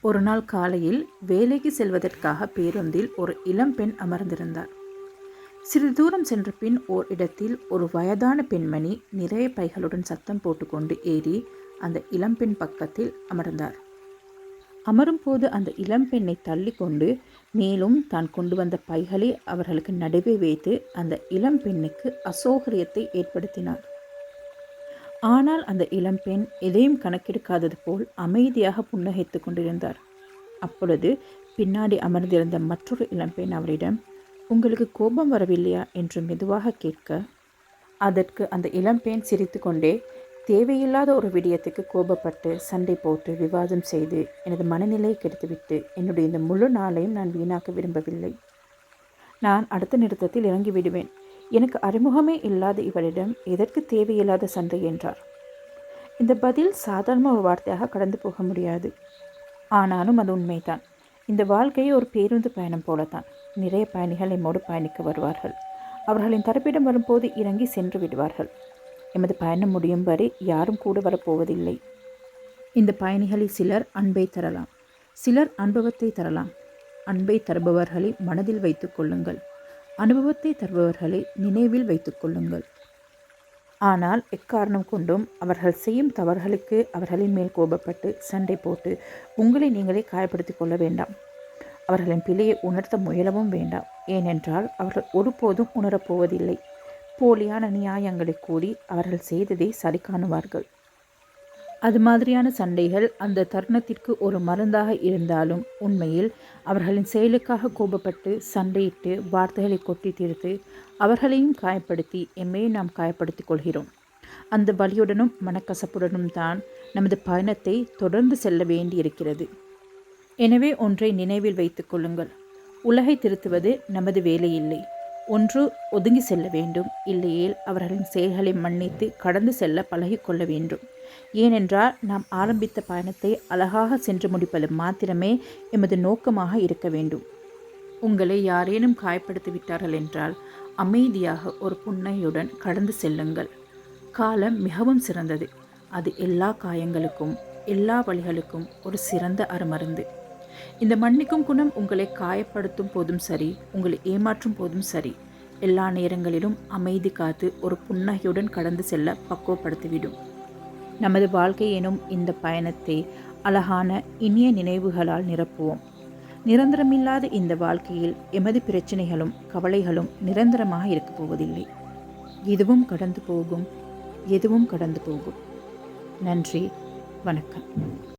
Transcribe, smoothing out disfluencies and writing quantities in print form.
ஒரு நாள் காலையில் வேலைக்கு செல்வதற்காக பேருந்தில் ஒரு இளம்பெண் அமர்ந்திருந்தார். சிறிது தூரம் சென்ற பின் ஓர் இடத்தில் ஒரு வயதான பெண்மணி நிறைய பைகளுடன் சத்தம் போட்டுக்கொண்டு ஏறி அந்த இளம்பெண் பக்கத்தில் அமர்ந்தார். அமரும்போது அந்த இளம்பெண்ணை தள்ளி கொண்டு மேலும் தான் கொண்டு வந்த பைகளை அவர்களுக்கு நடுவே வைத்து அந்த இளம்பெண்ணுக்கு அசௌகரியத்தை ஏற்படுத்தினார். ஆனால் அந்த இளம்பெண் எதையும் கணக்கெடுக்காதது போல் அமைதியாக புன்னகைத்து கொண்டிருந்தார். அப்பொழுது பின்னாடி அமர்ந்திருந்த மற்றொரு இளம்பெண் அவரிடம், உங்களுக்கு கோபம் வரவில்லையா என்று மெதுவாக கேட்க, அதற்கு அந்த இளம்பெண் சிரித்து கொண்டே, தேவையில்லாத ஒரு விடயத்துக்கு கோபப்பட்டு சண்டை போட்டு விவாதம் செய்து எனது மனநிலையை கெடுத்துவிட்டு என்னுடைய இந்த முழு நாளையும் நான் வீணாக்க விரும்பவில்லை. நான் அடுத்த நிறுத்தத்தில் இறங்கி விடுவேன். எனக்கு அறிமுகமே இல்லாத இவரிடம் எதற்கு தேவையில்லாத சண்டை என்றார். இந்த பதில் சாதாரண ஒரு வார்த்தையாக கடந்து போக முடியாது. ஆனாலும் அது உண்மைதான். இந்த வாழ்க்கையை ஒரு பேருந்து பயணம் போலத்தான். நிறைய பயணிகள் எம்மோடு பயணிக்க வருவார்கள். அவர்களின் தரப்பிடம் வரும்போது இறங்கி சென்று விடுவார்கள். எமது பயணம் முடியும் வரை யாரும் கூட வரப்போவதில்லை. இந்த பயணிகளில் சிலர் அன்பை தரலாம், சிலர் அனுபவத்தை தரலாம். அன்பை தருபவர்களை மனதில் வைத்துக் கொள்ளுங்கள். அனுபவத்தை தருபவர்களை நினைவில் வைத்துக் கொள்ளுங்கள். ஆனால் எக்காரணம் கொண்டும் அவர்கள் செய்யும் தவறுகளுக்கு அவர்களின் மேல் கோபப்பட்டு சண்டை போட்டு உங்களை நீங்களே காயப்படுத்திக் கொள்ள வேண்டாம். அவர்களின் பிழையை உணர்த்த முயலவும் வேண்டாம். ஏனென்றால் அவர்கள் ஒருபோதும் உணரப்போவதில்லை. போலியான நியாயங்களை கூறி அவர்கள் செய்ததை சரி காணுவார்கள். அது மாதிரியான சண்டைகள் அந்த தருணத்திற்கு ஒரு மருந்தாக இருந்தாலும் உண்மையில் அவர்களின் செயலுக்காக கோபப்பட்டு சண்டையிட்டு வார்த்தைகளை கொட்டி தீர்த்து அவர்களையும் காயப்படுத்தி எம்மையும் நாம் காயப்படுத்திக் கொள்கிறோம். அந்த வலியுடனும் மனக்கசப்புடனும் தான் நமது பயணத்தை தொடர்ந்து செல்ல வேண்டியிருக்கிறது. எனவே ஒன்றை நினைவில் வைத்துக் கொள்ளுங்கள். உலகை திருத்துவது நமது வேலை இல்லை. ஒன்று ஒதுங்கி செல்ல வேண்டும், இல்லையேல் அவர்களின் செயல்களை மன்னித்து கடந்து செல்ல பழகிக்கொள்ள வேண்டும். ஏனென்றால் நாம் ஆரம்பித்த பயணத்தை அழகாக சென்று முடிப்பது மாத்திரமே எமது நோக்கமாக இருக்க வேண்டும். உங்களை யாரேனும் காயப்படுத்தி விட்டார்கள் என்றால் அமைதியாக ஒரு புன்னகையுடன் கடந்து செல்லுங்கள். காலம் மிகவும் சிறந்தது. அது எல்லா காயங்களுக்கும் எல்லா வழிகளுக்கும் ஒரு சிறந்த அருமருந்து. இந்த மன்னிக்கும் குணம் உங்களை காயப்படுத்தும் போதும் சரி, உங்களை ஏமாற்றும் போதும் சரி, எல்லா நேரங்களிலும் அமைதி காத்து ஒரு புன்னகையுடன் கடந்து செல்ல பக்குவப்படுத்திவிடும். நமது வாழ்க்கை எனும் இந்த பயணத்தை அழகான இனிய நினைவுகளால் நிரப்புவோம். நிரந்தரமில்லாத இந்த வாழ்க்கையில் எமது பிரச்சனைகளும் கவலைகளும் நிரந்தரமாக இருக்கப் போவதில்லை. இதுவும் கடந்து போகும், எதுவும் கடந்து போகும். நன்றி, வணக்கம்.